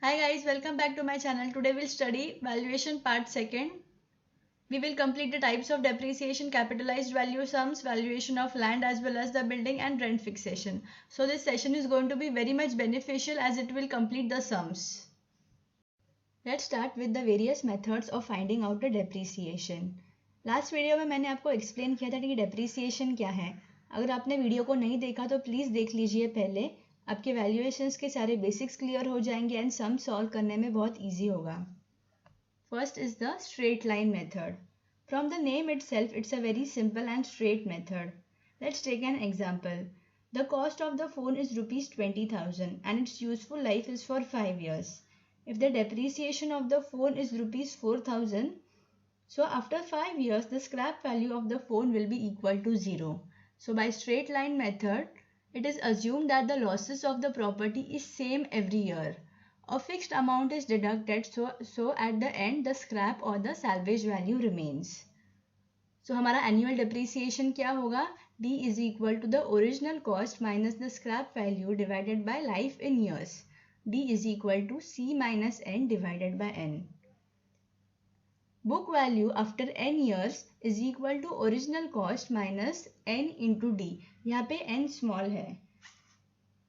Hi guys, welcome back to my channel. Today we'll study valuation part 2nd. We will complete the types of depreciation, capitalized value sums, valuation of land as well as the building and rent fixation. So this session is going to be very much beneficial as it will complete the sums. Let's start with the various methods of finding out the depreciation. Last video में मैंने आपको explain किया था कि depreciation क्या है. अगर आपने वीडियो को नहीं देखा तो प्लीज़ देख लीजिए पहले. आपके वैल्यूएशंस के सारे बेसिक्स क्लियर हो जाएंगे एंड सम सॉल्व करने में बहुत ईजी होगा. First is the straight line method. From the name itself it's a very simple and straight method. Let's take an example. The cost of the phone is rupees 20,000 and its useful life is for 5 years. If the depreciation of the phone is rupees 4,000, so after 5 years the scrap value of the phone will be equal to 0. So by straight line method, it is assumed that the losses of the property is same every year. A fixed amount is deducted, so at the end the scrap or the salvage value remains. So हमारा annual depreciation क्या होगा? D is equal to the original cost minus the scrap value divided by life in years. D is equal to C minus N divided by N. Book value after n years is equal to original cost minus n into D. यहाँ पे n small है.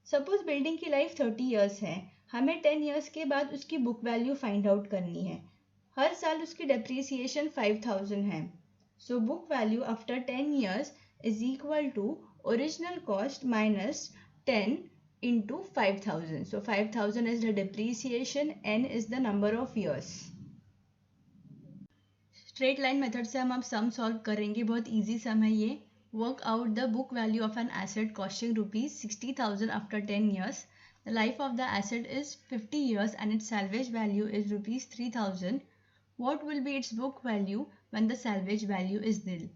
Suppose building की life 30 years है. हमें 10 years के बाद उसकी book value find out करनी है. हर साल उसकी डेप्रीसिएशन 5000 है. So book value after 10 years is equal to original cost minus 10 into 5000. So 5000 is the depreciation, n is the number of years. Straight line method से हम अब सम सॉल्व करेंगे. बहुत इजी सम है ये. Work out the book value of an asset costing rupees 60,000 after 10 years. The life of the asset is 50 years and its salvage value is rupees 3,000. What will be its book value when the salvage value is nil?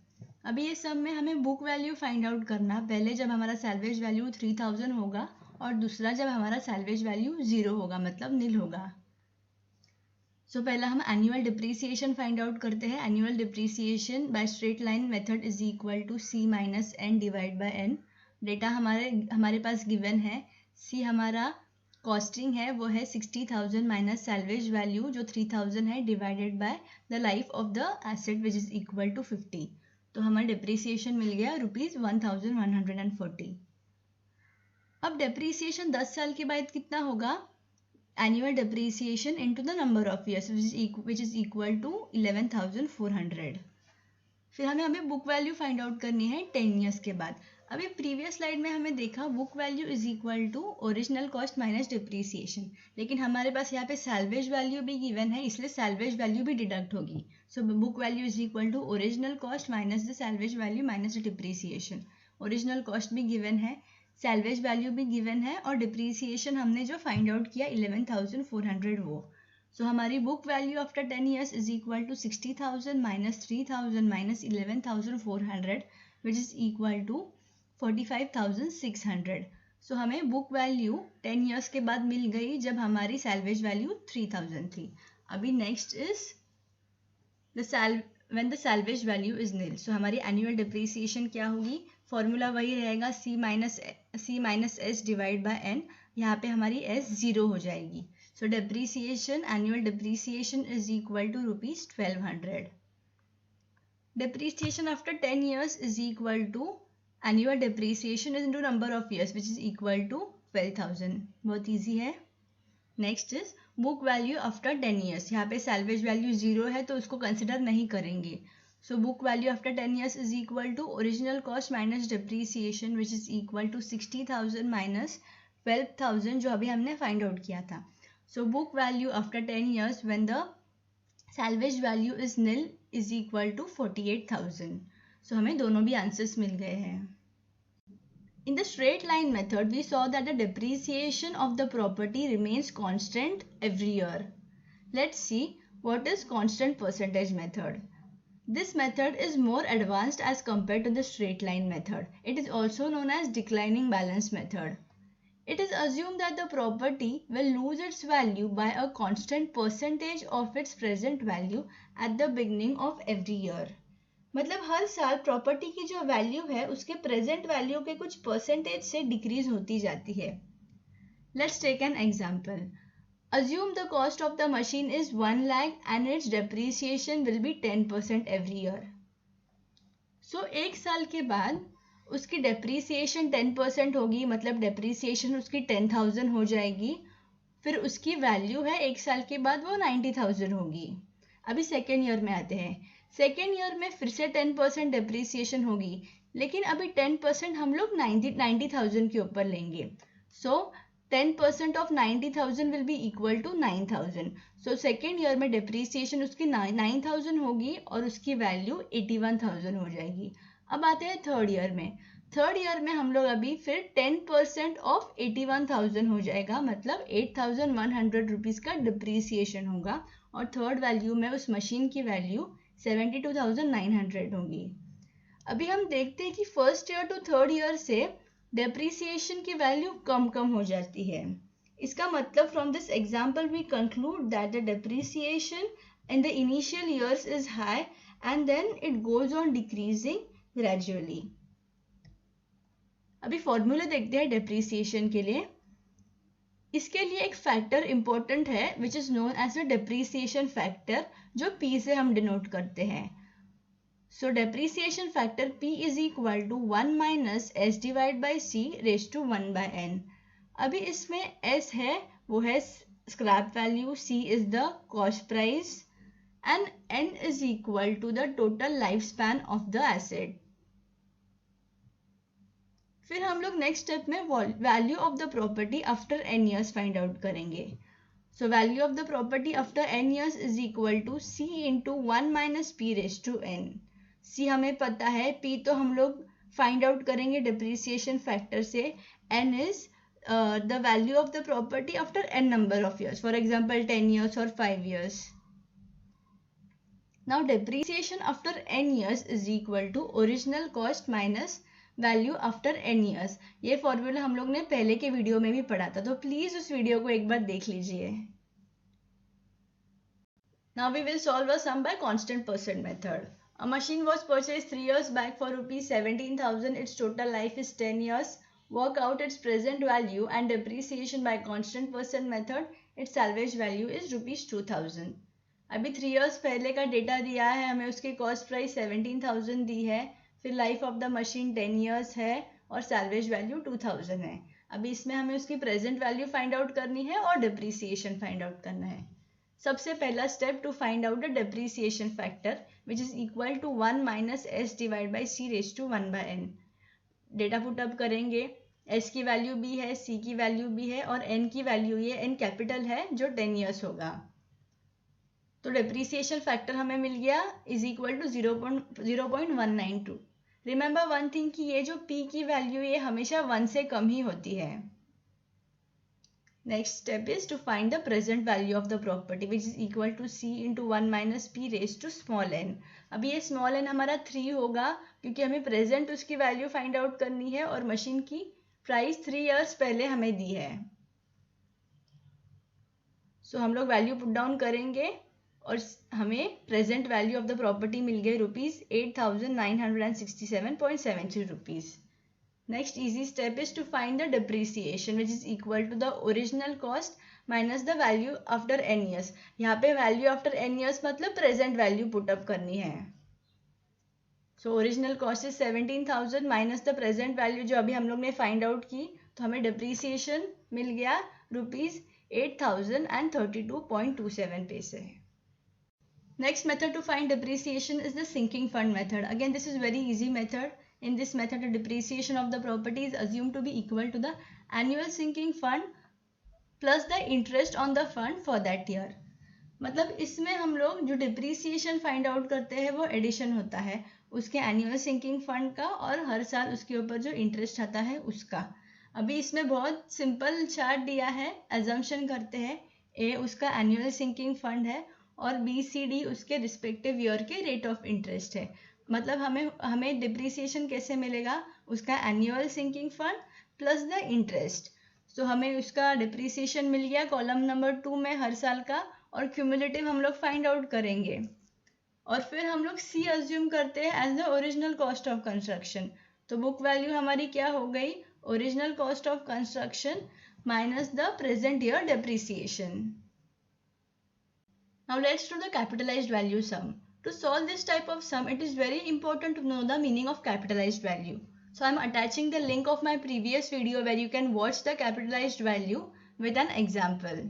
अभी ये सम में हमें book value find out करना. पहले जब हमारा salvage value 3,000 होगा और दूसरा जब हमारा salvage value 0 होगा, मतलब nil होगा. सो पहला हम एनुअल डिप्रीसिएशन फाइंड आउट करते हैं. Annual depreciation by straight line method is equal to C minus N divide by N. Data हमारे पास गिवन है. सी हमारा कॉस्टिंग है, वो है 60,000 माइनस सैल्वेज वैल्यू जो 3,000 है divided by the life of the asset which is equal to 50. तो हमारा डिप्रीसिएशन मिल गया रुपीज 1140. अब डिप्रीसिएशन 10 साल के बाद कितना होगा? Annual depreciation into the number of years which is equal to 11,400. फिर हमें बुक वैल्यू फाइंड आउट करनी है 10 years के बाद. अभी प्रीवियस स्लाइड में हमें देखा book value is equal to original cost minus depreciation, लेकिन हमारे पास यहाँ पे सैल्वेज वैल्यू भी गिवन है, इसलिए सैल्वेज वैल्यू भी डिडक्ट होगी. So book value is equal to original cost minus the salvage value minus the depreciation. Original cost भी गिवन है, सैल्वेज वैल्यू भी गिवन है और डिप्रीसिएशन हमने जो फाइंड आउट किया 11,400 वो. सो हमारी book value after 10 years is equal to 60,000 minus 3,000 minus 11,400 which is equal to 45,600. So हमें बुक वैल्यू 10 years के बाद मिल गई जब हमारी सैल्वेज वैल्यू 3,000 थी. अभी next is when the salvage value is nil. So हमारी annual depreciation क्या होगी? फॉर्मूला वही रहेगा C minus S divide by N. यहाँ पे हमारी S 0 हो जाएगी. So depreciation, annual depreciation is equal to rupees 1200. Depreciation after 10 years is equal to annual depreciation is into number of years which is equal to 12,000. बहुत easy है. Next is book value after 10 years. यहाँ पे salvage value 0 है तो उसको consider नहीं करेंगे. So book value after 10 years is equal to original cost minus depreciation which is equal to 60,000 minus 12,000 जो अभी हमने फाइंड आउट किया था. So book value after 10 years when the salvage value is nil is equal to 48,000. So हमें दोनों भी answers मिल गए हैं. In the straight line method, we saw that the depreciation of the property remains constant every year. Let's see what is constant percentage method. This method is more advanced as compared to the straight line method. It is also known as declining balance method. It is assumed that the property will lose its value by a constant percentage of its present value at the beginning of every year. मतलब हर साल property की जो value है उसके present value के कुछ percentage से decrease होती जाती है. Let's take an example. Assume the cost of the machine is 1 lakh and its depreciation will be 10% every year. So एक साल के बाद उसकी डेप्रीसिएशन 10% होगी, मतलब डेप्रीसिएशन उसकी 10,000 हो जाएगी. फिर उसकी वैल्यू है एक साल के बाद वो 90,000 होगी. अभी सेकेंड ईयर में आते हैं. सेकेंड ईयर में फिर से 10% डेप्रीसिएशन होगी, लेकिन अभी 10% हम लोग 90,000 के ऊपर लेंगे. So 10% of 90,000 will be equal to 9,000. So second year में डेप्रीसिएशन उसकी 9,000 होगी और उसकी वैल्यू 81,000 हो जाएगी. अब आते हैं थर्ड ईयर में. थर्ड ईयर में हम लोग अभी फिर 10% ऑफ 81,000 हो जाएगा, मतलब 8,100 रुपीज का डिप्रीसिएशन होगा. और थर्ड वैल्यू में उस मशीन की वैल्यू 72,900 होगी. अभी हम देखते हैं कि first year to third year से डेप्रीसिएशन की वैल्यू कम हो जाती है. इसका मतलब from this example we conclude that the depreciation in the initial years is high and then it goes on decreasing gradually. अभी फॉर्मूला देखते हैं डेप्रीसिएशन के लिए. इसके लिए एक फैक्टर इंपॉर्टेंट है which is known as a depreciation factor, जो P से हम डिनोट करते हैं. सो depreciation factor P is equal to 1 minus S divide by C raise to 1/n. अभी इसमें S है, वो है scrap value, C is the cost price and N is equal to the total life span of the asset. फिर हम लोग next step में value of the property after n years find out करेंगे. So value of the property after n years is equal to C into 1 minus P raise to n. C हमें पता है, P तो हम लोग find out करेंगे depreciation factor से. N is the value of the property after n number of years, for example 10 years और 5 years. Now depreciation after n years is equal to original cost minus value after n years. ये formula हम लोग ने पहले के video में भी पढ़ा था, तो प्लीज उस वीडियो को एक बार देख लीजिए. Now we will solve a sum by constant percent method. A machine was purchased 3 years back for rupees 17,000. Its total life is 10 years. Work out its present value and depreciation by constant percent method. Its salvage value is rupees 2,000. अभी 3 years पहले का data दिया है हमें, उसकी cost price 17,000 दी है, फिर life of the machine 10 years है और सैल्वेज वैल्यू 2,000 है. अभी इसमें हमें उसकी प्रेजेंट वैल्यू फाइंड आउट करनी है और डिप्रीसिएशन फाइंड आउट करना है. सबसे पहला step to find out the depreciation factor which is equal to 1 minus S divide by C raise to 1/n. Data put up करेंगे. S की वैल्यू भी है, C की वैल्यू भी है और N की वैल्यू, ये N कैपिटल है जो 10 years होगा. तो डिप्रीसिएशन फैक्टर हमें मिल गया is equal to 0.192. Remember one thing कि ये जो P की वैल्यू ये हमेशा 1 से कम ही होती है. Next step is to find the present value of the property which is equal to C into 1 minus P raise to small n. अभी ये स्मॉल n हमारा 3 होगा क्योंकि हमें प्रेजेंट उसकी वैल्यू फाइंड आउट करनी है और मशीन की प्राइस 3 years पहले हमें दी है. सो हम लोग वैल्यू पुट डाउन करेंगे और हमें present value of the property मिल गई rupees 8,967.73 rupees. Next easy step is to find the depreciation which is equal to the original cost minus the value after n years. यहाँ पे value after n years मतलब present value put up करनी है. So original cost is 17,000 minus the present value जो अभी हम लोग ने फाइंड आउट की, तो हमें डिप्रीसिएशन मिल गया रुपीज 8,032.27 पैसे. Next method to find depreciation is the sinking fund method. Again, this is very easy method. In this method, the depreciation of the property is assumed to be equal to the annual sinking fund plus the interest on the fund for that year. मतलब इसमें हम लोग जो depreciation find out करते हैं वो addition होता है उसके एनुअल सिंकिंग फंड का और हर साल उसके ऊपर जो इंटरेस्ट आता है उसका. अभी इसमें बहुत सिंपल चार्ट दिया है. एजम्पशन करते हैं ए उसका एनुअल सिंकिंग फंड है और BCD उसके रिस्पेक्टिव ईयर के रेट ऑफ इंटरेस्ट है. मतलब हमें डिप्रीसिएशन कैसे मिलेगा, उसका annual sinking fund plus the interest. सो हमें उसका डिप्रीसिएशन मिल गया कॉलम नंबर 2 में हर साल का और क्यूमुलेटिव हम लोग फाइंड आउट करेंगे. और फिर हम लोग C अज्यूम करते हैं as the original cost of construction. तो बुक वैल्यू हमारी क्या हो गई, original cost of construction minus the present year depreciation. Now let's do the capitalized value sum. To solve this type of sum, it is very important to know the meaning of capitalized value. So I am attaching the link of my previous video where you can watch the capitalized value with an example.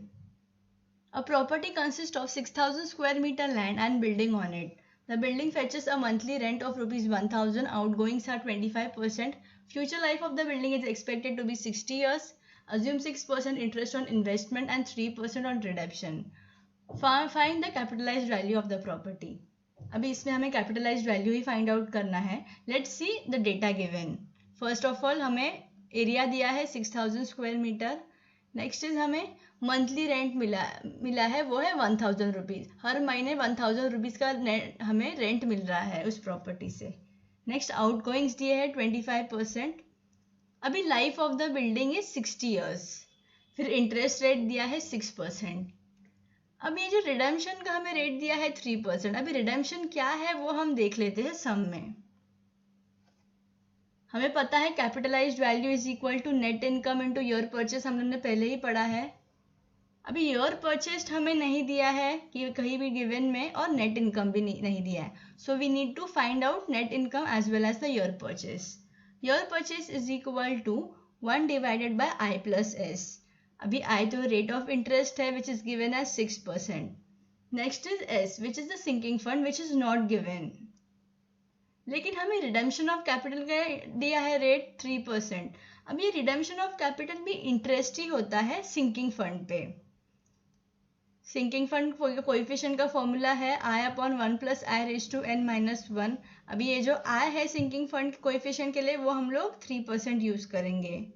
A property consists of 6,000 square meter land and building on it. The building fetches a monthly rent of rupees 1,000, outgoings are 25%. Future life of the building is expected to be 60 years. Assume 6% interest on investment and 3% on redemption. Find the capitalized value of the property. अभी इसमें हमें capitalized value ही find out करना है. Let's see the data given. First of all हमें area दिया है 6,000 square meter. Next is हमें monthly rent मिला है वो है 1,000 रुपीज़. हर महीने 1,000 रुपीज़ का हमें रेंट मिल रहा है उस प्रॉपर्टी से. नेक्स्ट आउट गोइंग्स दिए है 25%. अभी life of the building is 60 years. फिर इंटरेस्ट रेट दिया है 6%. अब ये जो रिडेम्पशन का हमें रेट दिया है 3%. अभी रिडेम्पशन क्या है वो हम देख लेते हैं सम में. हमें पता है capitalized value is equal to net income into year purchase. हम लोगों ने पहले ही पढ़ा है. अभी ईयर परचेस्ड हमें नहीं दिया है कि कहीं भी गिवन में, और नेट इनकम भी नहीं दिया है. So we need to find out net income as well as the year purchase. Year purchase is equal to 1 divided by I plus S. अभी आई तो रेट ऑफ इंटरेस्ट है which is given as 6%. Next is S which is the sinking fund which is not given. लेकिन हमें redemption of capital का दिया है rate 3%. अब ये रिडेम्पशन ऑफ कैपिटल भी इंटरेस्ट ही होता है सिंकिंग फंड पे. सिंकिंग फंड कोएफिशिएंट का फॉर्मूला है आई upon 1 plus I raise to n minus 1. अभी ये जो आई है सिंकिंग फंड कोएफिशिएंट के लिए वो हम लोग 3% यूज करेंगे.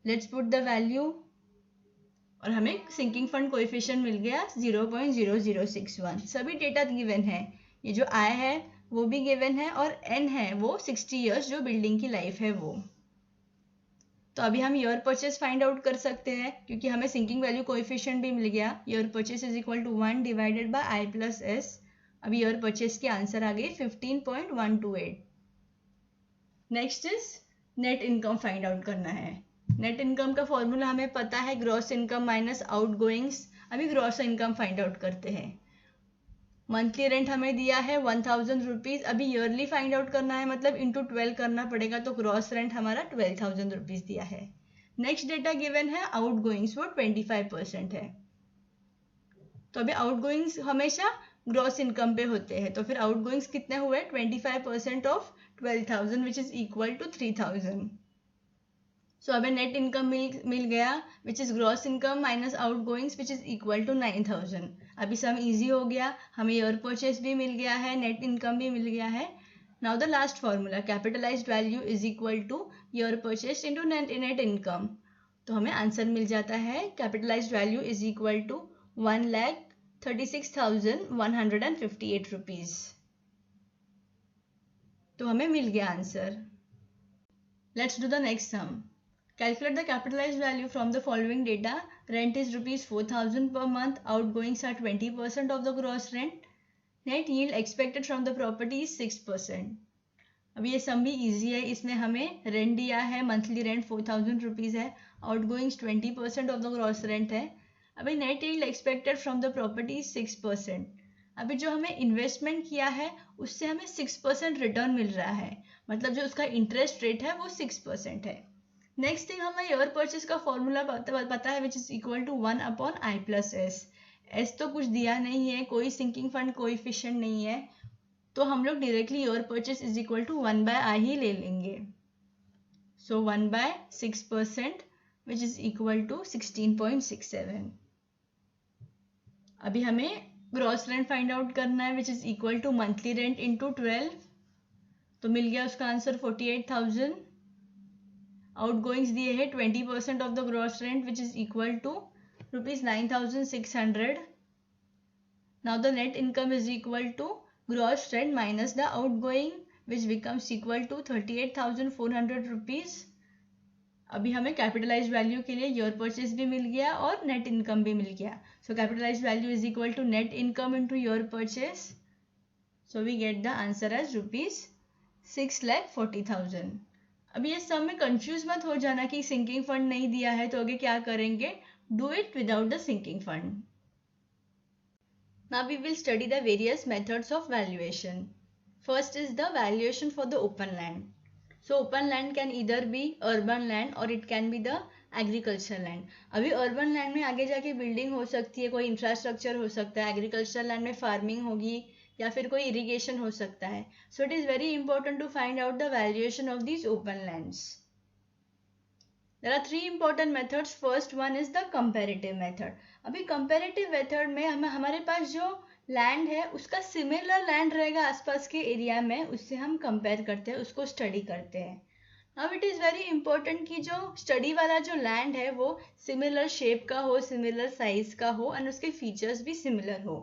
लेट्स पुट द वैल्यू और हमें सिंकिंग फंड कोएफिशिएंट मिल गया 0.0061. सभी डेटा गिवन है. ये जो आई है वो भी गिवन है और n है वो 60 ईयर्स जो बिल्डिंग की लाइफ है वो. तो अभी हम ईयर परचेस फाइंड आउट कर सकते हैं क्योंकि हमें सिंकिंग वैल्यू कोएफिशिएंट भी मिल गया. Year purchase is equal to 1 divided by I plus S. अभी ईयर परचेस के आंसर आ गए 15.128. Next is net income find out करना है. नेट इनकम का फॉर्मूला हमें पता है gross income minus outgoings. अभी ग्रॉस इनकम फाइंड आउट करते हैं. मंथली रेंट हमें दिया है 1,000 रुपीज़. अभी ईयरली फाइंड आउट करना है मतलब इंटू 12 करना पड़ेगा. तो ग्रॉस रेंट हमारा 12,000 रुपीज़ दिया है. नेक्स्ट डेटा गिवन है आउट गोइंग्स वो 25% है. तो अभी आउट गोइंग्स हमेशा ग्रॉस इनकम पे होते हैं. तो फिर आउट गोइंग्स कितने हुए 25% of 12,000 which is equal to 3,000. So हमें नेट इनकम मिल गया which is gross income minus outgoings which is equal to 9,000. अभी सम इजी हो गया. हमें ईयर परचेस भी मिल गया है, नेट इनकम भी मिल गया है. Now the last formula capitalized value is equal to year purchase into net income. तो हमें आंसर मिल जाता है capitalized value is equal to 1,36,158 rupees. तो हमें मिल गया answer. Let's do the next sum. Calculate the capitalized value from the following data. Rent is rupees 4,000 per month. Outgoings are 20% of the gross rent. Net yield expected from the property is 6%. अब ये सम भी easy है. इसमें हमें rent दिया है, monthly rent 4,000 rupees है. आउटगोइंग्स 20% of the gross rent है. अभी net yield expected from the property 6%. अभी जो हमें इन्वेस्टमेंट किया है उससे हमें 6% रिटर्न मिल रहा है. मतलब जो उसका इंटरेस्ट रेट है वो 6% है. नेक्स्ट थिंग हमें ईयर परचेस का फॉर्मूला पता है which is equal to 1 upon I plus S. S तो कुछ दिया नहीं है, कोई सिंकिंग फंड कोएफिशिएंट नहीं है. तो हम लोग directly year purchase is equal to 1 bye आई ही ले लेंगे. सो 1 bye 6% which is equal to 16.67. अभी हमें ग्रॉस रेंट फाइंड आउट करना है which is equal to monthly rent into 12. तो मिल गया उसका आंसर 48,000. आउटगोइंग्स दिए है 20% of the gross rent which is equal to rupees 9,600. Now the net income is equal to gross rent minus the outgoing which becomes equal to 38,400 rupees. अभी हमें capitalised value के लिए year purchase भी मिल गया और नेट इनकम भी मिल गया. सो capitalised value is equal to net income into year purchase. So we get the answer as rupees 6,40,000. अभी ये सब में कंफ्यूज मत हो जाना कि सिंकिंग फंड नहीं दिया है तो आगे क्या करेंगे. Do it without the sinking fund. Now we will study the various methods of valuation. First is the valuation for the open land. So open land can either be urban land or it can be the agriculture land. अभी urban land में आगे जाके building हो सकती है, कोई infrastructure हो सकता है. एग्रीकल्चर लैंड में फार्मिंग होगी या फिर कोई इरिगेशन हो सकता है. So it is very important to find out the valuation of these open lands. There are three important methods. First one is the comparative method. अभी comparative method में हमारे पास जो लैंड है उसका सिमिलर लैंड रहेगा आसपास के एरिया में, उससे हम कंपेयर करते हैं, उसको स्टडी करते हैं. Now it is very important कि जो स्टडी वाला जो लैंड है वो सिमिलर शेप का हो, सिमिलर साइज का हो एंड उसके फीचर्स भी सिमिलर हो.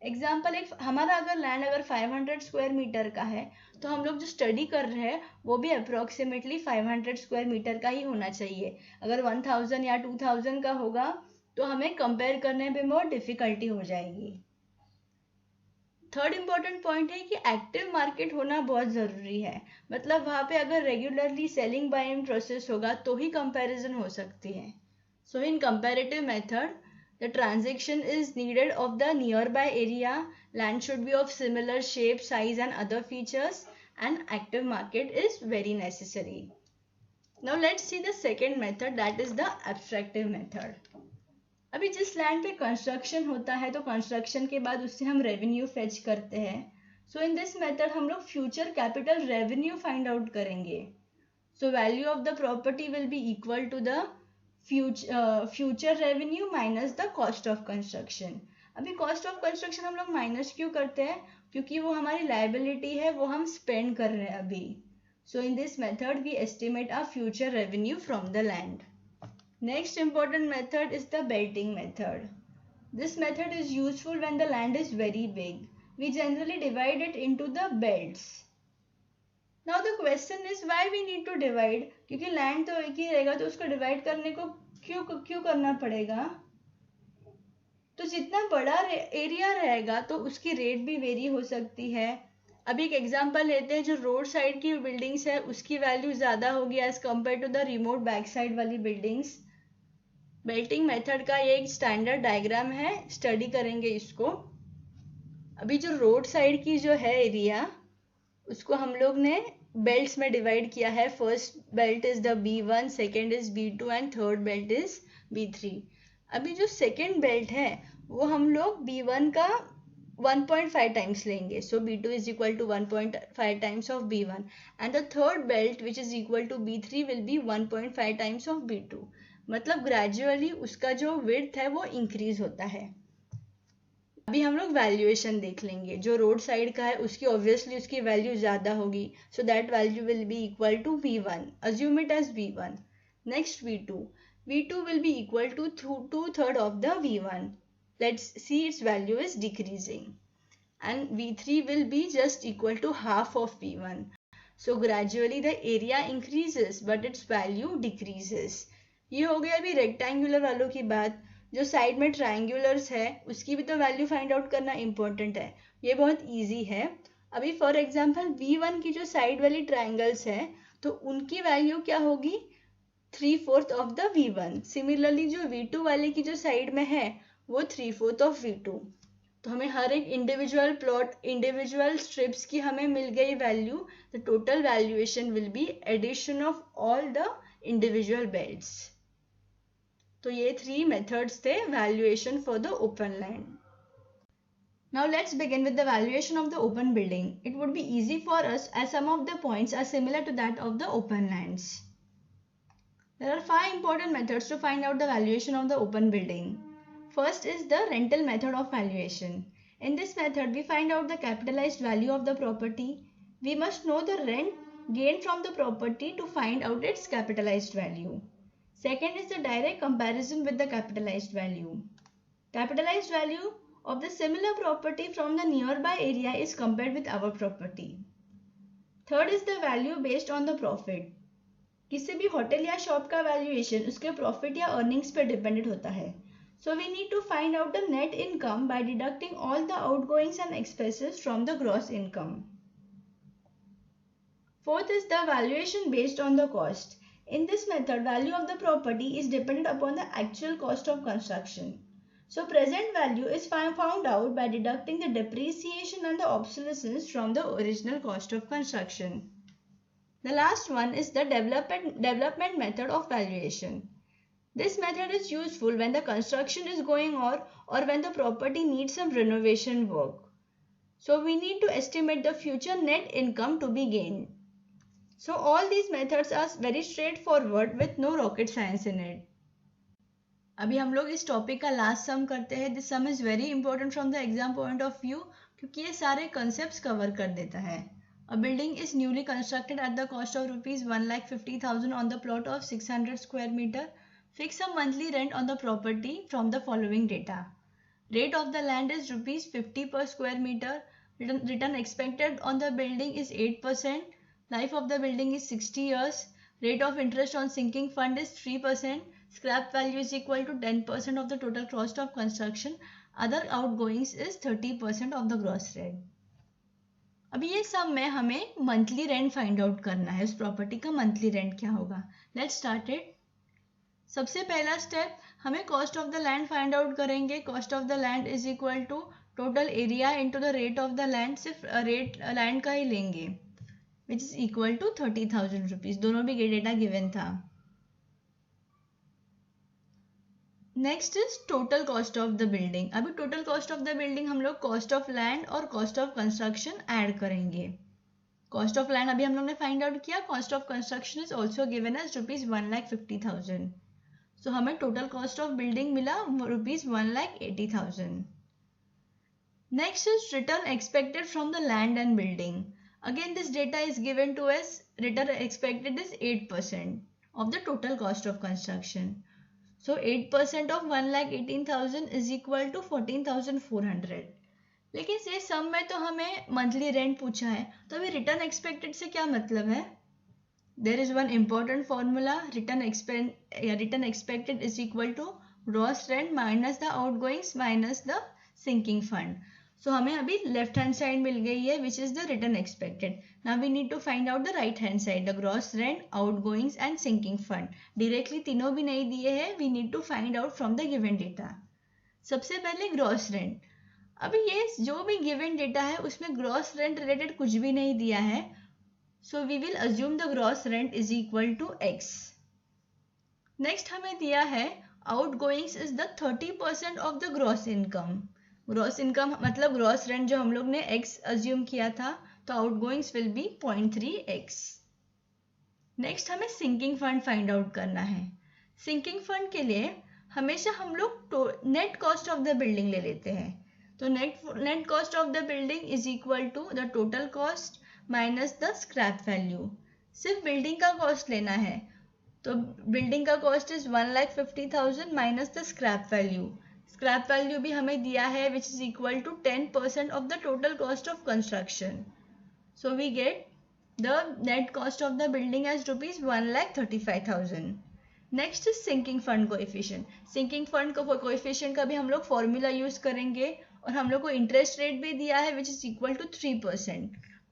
एग्जाम्पल, एक हमारा अगर लैंड अगर 500 स्क्वायर मीटर का है तो हम लोग जो स्टडी कर रहे हैं वो भी अप्रोक्सीमेटली 500 स्क्वायर मीटर का ही होना चाहिए. अगर 1000 या 2000 का होगा तो हमें कंपेयर करने में बहुत डिफिकल्टी हो जाएगी. थर्ड इम्पॉर्टेंट पॉइंट है कि एक्टिव मार्केट होना बहुत ज़रूरी है. मतलब वहाँ पे अगर रेगुलरली सेलिंग बाइंग प्रोसेस होगा तो ही कंपैरिजन हो सकती है. सो इन comparative method the transaction is needed of the nearby area, land should be of similar shape, size and other features, and active market is very necessary. Now let's see the second method, that is the abstractive method. अभी जिस land पे construction होता है तो construction के बाद उससे हम रेवेन्यू फेच करते हैं. सो इन दिस मेथड हम लोग future capital revenue find out करेंगे. So value of the property will be equal to the future revenue minus the cost of construction. अभी कॉस्ट ऑफ कंस्ट्रक्शन हम लोग माइनस क्यों करते हैं? क्योंकि वो हमारी लाइबिलिटी है, वो हम स्पेंड कर रहे हैं अभी. सो in this method we estimate our future revenue from the land. Next important method is the belting method. This method is useful when the land is very big. We generally divide it into the belts. Now the question is why we need to divide? क्योंकि land तो एक ही रहेगा तो उसको divide करने को क्यों करना पड़ेगा? तो जितना बड़ा एरिया रहेगा तो उसकी रेट भी वेरी हो सकती है. अभी एक एग्जांपल लेते हैं, जो रोड साइड की बिल्डिंग्स है उसकी वैल्यू ज़्यादा होगी as compare to the remote back side वाली बिल्डिंग्स. बेल्टिंग मेथड का ये एक स्टैंडर्ड डायग्राम है, स्टडी करेंगे इसको. अभी जो रोड साइड की जो है एरिया उसको हम लोग ने बेल्ट्स में डिवाइड किया है. First belt is the B1, second is B2 and third belt is B3. अभी जो सेकेंड बेल्ट है वो हम लोग B1 का 1.5 टाइम्स लेंगे. So B2 is equal to 1.5 times of B1 and the third belt which is equal to B3 will be 1.5 times of B2. मतलब gradually उसका जो विड्थ है वो इंक्रीज होता है. अभी हम लोग वैल्यूएशन देख लेंगे. जो रोड साइड का है उसकी ऑब्वियसली उसकी वैल्यू ज़्यादा होगी. So that value will be equal to B1. Assume it as B1. Next B2. B2 will be equal to 2/3 of the V1. Let's see its value is decreasing. And V3 will be just equal to half of V1. So gradually the area increases but its value decreases. ये हो गया अभी rectangular वालों की बात. जो side में ट्रायंगुलर्स है उसकी भी तो वैल्यू फाइंड आउट करना इंपॉर्टेंट है. ये बहुत इजी है. अभी फॉर एग्जांपल V1 की जो साइड वाली ट्रायंगल्स है तो उनकी वैल्यू क्या होगी? 3/4 ऑफ द V1. सिमिलरली जो V2 वाले की जो साइड में है वो 3/4 ऑफ V2. तो हमें हर एक इंडिविजुअल प्लॉट, इंडिविजुअल स्ट्रिप्स की हमें मिल गई value. The total valuation will be addition of all the individual belts. तो ये 3 मेथड्स थे valuation for the open land. Now let's begin with the valuation of the open building. It would be easy for us as some of the points are similar to that of the open lands. There are 5 important methods to find out the valuation of the open building. First is the rental method of valuation. In this method, we find out the capitalized value of the property. We must know the rent gained from the property to find out its capitalized value. Second is the direct comparison with the capitalized value. Capitalized value of the similar property from the nearby area is compared with our property. Third is the value based on the profit. किसी भी hotel या shop का valuation उसके profit या earnings पर dependent होता है. So we need to find out the net income by deducting all the outgoings and expenses from the gross income. Fourth is the valuation based on the cost. In this method, value of the property is dependent upon the actual cost of construction. So present value is found out by deducting the depreciation and the obsolescence from the original cost of construction. The last one is the development method of valuation. This method is useful when the construction is going on or when the property needs some renovation work. So we need to estimate the future net income to be gained. So all these methods are very straightforward with no rocket science in it. अभी हम लोग इस topic का last सम करते हैं. This some is very important from the exam point of view क्योंकि ये सारे कॉन्सेप्ट्स कवर कर देता है. A building is newly constructed at the cost of rupees 1,50,000 on the plot of 600 square meter. Fix a monthly rent on the property from the following data. Rate of the land is rupees 50 per square meter. Return expected on the building is 8%. Life of the building is 60 years. Rate of interest on sinking fund is 3%. Scrap value is equal to 10% of the total cost of construction. Other outgoings is 30% of the gross rent. अभी ये सब में हमें monthly rent find out करना है. उस property का monthly rent क्या होगा. Let's start it. सबसे पहला स्टेप हमें cost of the land find out करेंगे. Cost of the land is equal to total area into the rate of the land. सिर्फ रेट लैंड का ही लेंगे विच इज इक्वल टू 30,000 रुपीज. दोनों भी data given था. Next is total cost of the building. अभी total cost of the building हम लोग cost of land और कॉस्ट ऑफ कंस्ट्रक्शन ऐड करेंगे. कॉस्ट ऑफ लैंड अभी हम लोग ने फाइंड आउट किया. Cost of construction is also given as rupees 1,50,000. So हमें टोटल कॉस्ट ऑफ बिल्डिंग मिला rupees 1,80,000. Next is return expected from the land and building. Again this data is given to us. Return expected is 8% of the total cost of construction. So 8% of 1,18,000 is equal to 14,400. लेकिन ये सम में तो हमें monthly rent पूछा है. तो अभी return expected से क्या मतलब है. There is one important formula. Return expected is equal to gross rent minus the आउटगोइंग्स minus the sinking fund. सो हमें अभी लेफ्ट हैंड साइड मिल गई है which is the return expected. Now we need to find out the right hand side, the gross rent, आउटगोइंग्स and sinking fund. Directly तीनों भी नहीं दिए हैं. We need to find out from the given data. सबसे पहले gross rent. अभी ये जो भी गिवन डेटा है उसमें ग्रॉस रेंट रिलेटेड कुछ भी नहीं दिया है. So we will assume the gross rent is equal to X. Next हमें दिया है outgoings is the 30% of the gross income. Gross income मतलब ग्रॉस रेंट जो हम लोग ने x अज्यूम किया था, तो outgoings will be 0.3x. Next हमें सिंकिंग फंड फाइंड आउट करना है. सिंकिंग फंड के लिए हमेशा हम लोग net cost of the building ले लेते हैं. तो net cost of the building is equal to the total cost minus the scrap value. सिर्फ बिल्डिंग का कॉस्ट लेना है. तो बिल्डिंग का cost is 1,50,000 minus the scrap value. Scrap value भी हमें दिया है which is equal to 10% of the total cost of construction. So we get the net cost of the building as rupees 1,35,000. Next is sinking fund coefficient. Sinking fund coefficient का भी हम लोग formula use करेंगे और हम लोग को interest rate भी दिया है which is equal to 3%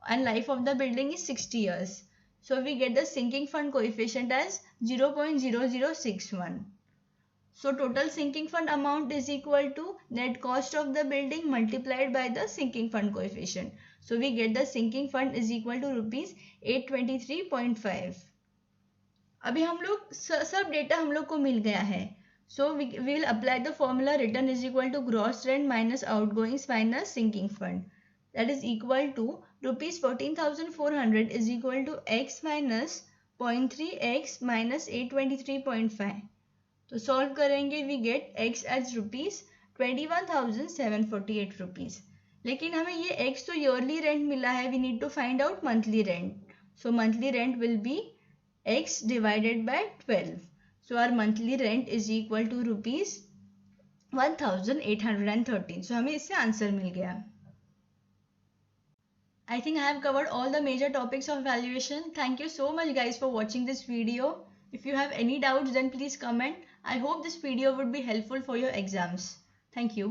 and life of the building is 60 years. So we get the sinking fund coefficient as 0.0061. So total sinking fund amount is equal to net cost of the building multiplied by the sinking fund coefficient. So we get the sinking fund is equal to rupees 823.5. अभी हम लोग सब data हम लोग को मिल गया है. So we will apply the formula return is equal to gross rent minus outgoings minus sinking fund. That is equal to rupees 14,400 is equal to x minus 0.3x minus 823.5. तो सॉल्व करेंगे we get x as rupees 21,748 rupees. लेकिन हमें ये x तो yearly rent मिला है. We need to find out monthly rent. So monthly rent will be x divided by 12. So our monthly rent is equal to rupees 1,813. सो हमें इससे answer मिल गया. I think I have covered all the major topics of valuation. Thank you so much guys for watching this video. If you have any doubts then please comment. I hope this video would be helpful for your exams. Thank you.